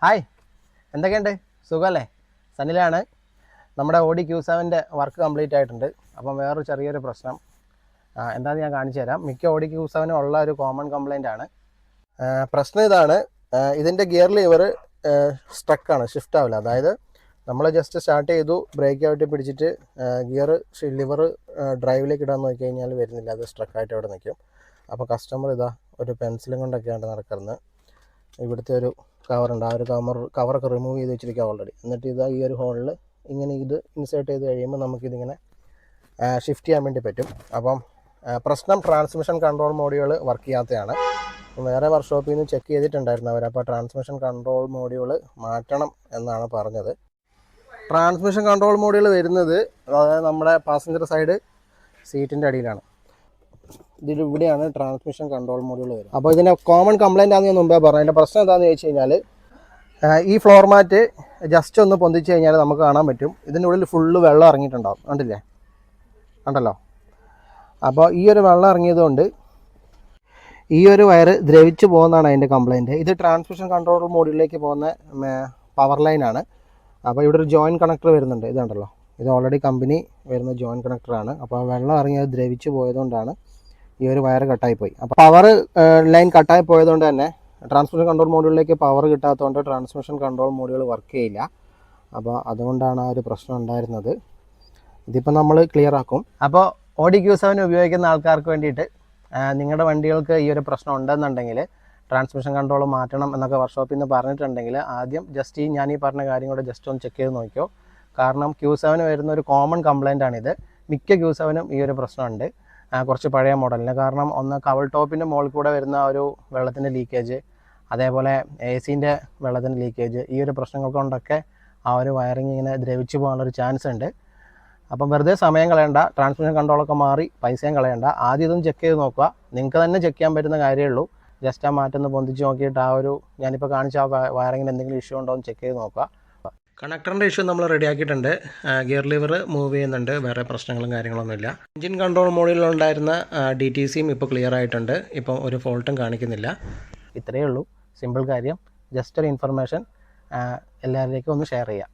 Hi, എന്തൊക്കെയുണ്ട്? സുഖമല്ലേ? സനിലാണ്. നമ്മുടെ ഓഡി Q7 വർക്ക് കംപ്ലീറ്റ് ആയിട്ടുണ്ട്. അപ്പം വേറൊരു ചെറിയൊരു പ്രശ്നം എന്താണെന്ന് ഞാൻ കാണിച്ചു തരാം. മിക്ക ഓഡി Q7 ഉള്ള ഒരു കോമൺ കംപ്ലൈൻ്റ് ആണ്. പ്രശ്നം ഇതാണ്, ഇതിൻ്റെ ഗിയർ ലിവർ സ്ട്രക്കാണ്, ഷിഫ്റ്റ് ആവില്ല. അതായത് നമ്മൾ ജസ്റ്റ് സ്റ്റാർട്ട് ചെയ്തു, ബ്രേക്ക് ആയിട്ട് പിടിച്ചിട്ട് ഗിയർ ലിവർ ഡ്രൈവിലേക്ക് ഇടാൻ നോക്കി കഴിഞ്ഞാൽ വരുന്നില്ല, അത് സ്ട്രക്കായിട്ട് അവിടെ നിൽക്കും. അപ്പോൾ കസ്റ്റമർ ഇതാ ഒരു പെൻസിലും കൊണ്ടൊക്കെയാണ് നടക്കുന്നത്. ഇവിടുത്തെ ഒരു കവറുണ്ട്, ആ ഒരു കവറൊക്കെ റിമൂവ് ചെയ്ത് വെച്ചിരിക്കുക ഓൾറെഡി. എന്നിട്ട് ഇതാ ഈ ഒരു ഹോളിൽ ഇങ്ങനെ ഇത് ഇൻസേർട്ട് ചെയ്ത് കഴിയുമ്പോൾ നമുക്കിതിങ്ങനെ ഷിഫ്റ്റ് ചെയ്യാൻ വേണ്ടി പറ്റും. അപ്പം പ്രശ്നം ട്രാൻസ്മിഷൻ കൺട്രോൾ മോഡ്യൂൾ വർക്ക് ചെയ്യാത്തതാണ്. വേറെ വർക്ക്ഷോപ്പിൽ നിന്ന് ചെക്ക് ചെയ്തിട്ടുണ്ടായിരുന്നു അവർ. അപ്പോൾ ട്രാൻസ്മിഷൻ കൺട്രോൾ മോഡ്യൂൾ മാറ്റണം എന്നാണ് പറഞ്ഞത്. ട്രാൻസ്മിഷൻ കൺട്രോൾ മോഡ്യൂൾ വരുന്നത് അതായത് നമ്മുടെ പാസഞ്ചർ സൈഡ് സീറ്റിൻ്റെ അടിയിലാണ്. ഇതിലിവിടെയാണ് ട്രാൻസ്മിഷൻ കൺട്രോൾ മോഡ്യൂൾ വരുന്നത്. അപ്പോൾ ഇതിൻ്റെ കോമൺ കംപ്ലൈൻ്റ് ആണെന്ന് ഞാൻ മുമ്പേ പറഞ്ഞു. അതിൻ്റെ പ്രശ്നം എന്താണെന്ന് ചോദിച്ചു കഴിഞ്ഞാൽ ഈ ഫ്ലോർ മാറ്റ് ജസ്റ്റ് ഒന്ന് പൊന്തിച്ച് കഴിഞ്ഞാൽ നമുക്ക് കാണാൻ പറ്റും, ഇതിൻ്റെ ഉള്ളിൽ ഫുള്ള് വെള്ളം ഇറങ്ങിയിട്ടുണ്ടാവും. കണ്ടില്ലേ? കണ്ടല്ലോ. അപ്പോൾ ഈ ഒരു വെള്ളം ഇറങ്ങിയതുകൊണ്ട് ഈ ഒരു വയർ ദ്രവിച്ചു പോകുന്നതാണ് അതിൻ്റെ കംപ്ലൈൻറ്റ്. ഇത് ട്രാൻസ്മിഷൻ കൺട്രോൾ മോഡ്യൂളിലേക്ക് പോകുന്ന പവർ ലൈനാണ്. അപ്പോൾ ഇവിടെ ഒരു ജോയിൻറ്റ് കണക്ടർ വരുന്നുണ്ട്, ഇതുണ്ടല്ലോ. ഇത് ഓൾറെഡി കമ്പനി വരുന്ന ജോയിൻറ്റ് കണക്ടറാണ്. അപ്പോൾ വെള്ളം ഇറങ്ങിയത് ദ്രവിച്ചു പോയതുകൊണ്ടാണ് ഈ ഒരു വയർ കട്ടായിപ്പോയി. അപ്പോൾ പവർ ലൈൻ കട്ടായി പോയതുകൊണ്ട് തന്നെ ട്രാൻസ്മിഷൻ കൺട്രോൾ മോഡ്യൂളിലേക്ക് പവർ കിട്ടാത്തതുകൊണ്ട് ട്രാൻസ്മിഷൻ കൺട്രോൾ മോഡ്യൂൾ വർക്ക് ചെയ്യില്ല. അപ്പോൾ അതുകൊണ്ടാണ് ആ ഒരു പ്രശ്നം ഉണ്ടായിരുന്നത്. ഇതിപ്പോൾ നമ്മൾ ക്ലിയർ ആക്കും. അപ്പോൾ ഓഡി Q7 ഉപയോഗിക്കുന്ന ആൾക്കാർക്ക് വേണ്ടിയിട്ട് നിങ്ങളുടെ വണ്ടികൾക്ക് ഈ ഒരു പ്രശ്നം ഉണ്ടെന്നുണ്ടെങ്കിൽ ട്രാൻസ്മിഷൻ കൺട്രോൾ മാറ്റണം എന്നൊക്കെ വർക്ക്ഷോപ്പിൽ നിന്ന് പറഞ്ഞിട്ടുണ്ടെങ്കിൽ ആദ്യം ജസ്റ്റ് ഞാൻ ഈ പറഞ്ഞ കാര്യം കൂടെ ജസ്റ്റ് ഒന്ന് ചെക്ക് ചെയ്ത് നോക്കിയോ. കാരണം Q7 വരുന്ന ഒരു കോമൺ കംപ്ലൈൻ്റ് ആണിത്. മിക്ക Q7 ഈ ഒരു പ്രശ്നമുണ്ട്, കുറച്ച് പഴയ മോഡലിന്. കാരണം ഒന്ന് കവൾ ടോപ്പിൻ്റെ മുകളിൽ കൂടെ വരുന്ന ഒരു വെള്ളത്തിൻ്റെ ലീക്കേജ്, അതേപോലെ AC-ൻ്റെ വെള്ളത്തിൻ്റെ ലീക്കേജ്, ഈ ഒരു പ്രശ്നങ്ങൾ കൊണ്ടൊക്കെ ആ ഒരു വയറിങ് ഇങ്ങനെ ദ്രവിച്ചു പോകാനുള്ളൊരു ചാൻസ് ഉണ്ട്. അപ്പം വെറുതെ സമയം കളയണ്ട, ട്രാൻസ്മിഷൻ കൺട്രോളൊക്കെ മാറി പൈസയും കളയണ്ട. ആദ്യം ഇതൊന്ന് ചെക്ക് ചെയ്ത് നോക്കുക. നിങ്ങൾക്ക് തന്നെ ചെക്ക് ചെയ്യാൻ പറ്റുന്ന കാര്യമേ ഉള്ളൂ. ജസ്റ്റ് ആ മാറ്റൊന്ന് പൊന്തിച്ച് നോക്കിയിട്ട് ആ ഒരു ഞാനിപ്പോൾ കാണിച്ച ആ വയറിങ്ങിന് എന്തെങ്കിലും ഇഷ്യൂ ഉണ്ടോ എന്ന് ചെക്ക് ചെയ്ത് നോക്കുക. കണക്ടറിൻ്റെ ഇഷ്യൂ നമ്മൾ റെഡിയാക്കിയിട്ടുണ്ട്. ഗിയർ ലിവർ മൂവ് ചെയ്യുന്നുണ്ട്, വേറെ പ്രശ്നങ്ങളും കാര്യങ്ങളൊന്നുമില്ല. എൻജിൻ കൺട്രോൾ മോഡിലുണ്ടായിരുന്ന DTCയും ഇപ്പോൾ ക്ലിയർ ആയിട്ടുണ്ട്. ഇപ്പം ഒരു ഫോൾട്ടും കാണിക്കുന്നില്ല. ഇത്രയേ ഉള്ളൂ, സിമ്പിൾ കാര്യം. ജസ്റ്റ് ഒരു ഇൻഫർമേഷൻ എല്ലാവരിലേക്കും ഒന്ന് ഷെയർ ചെയ്യാം.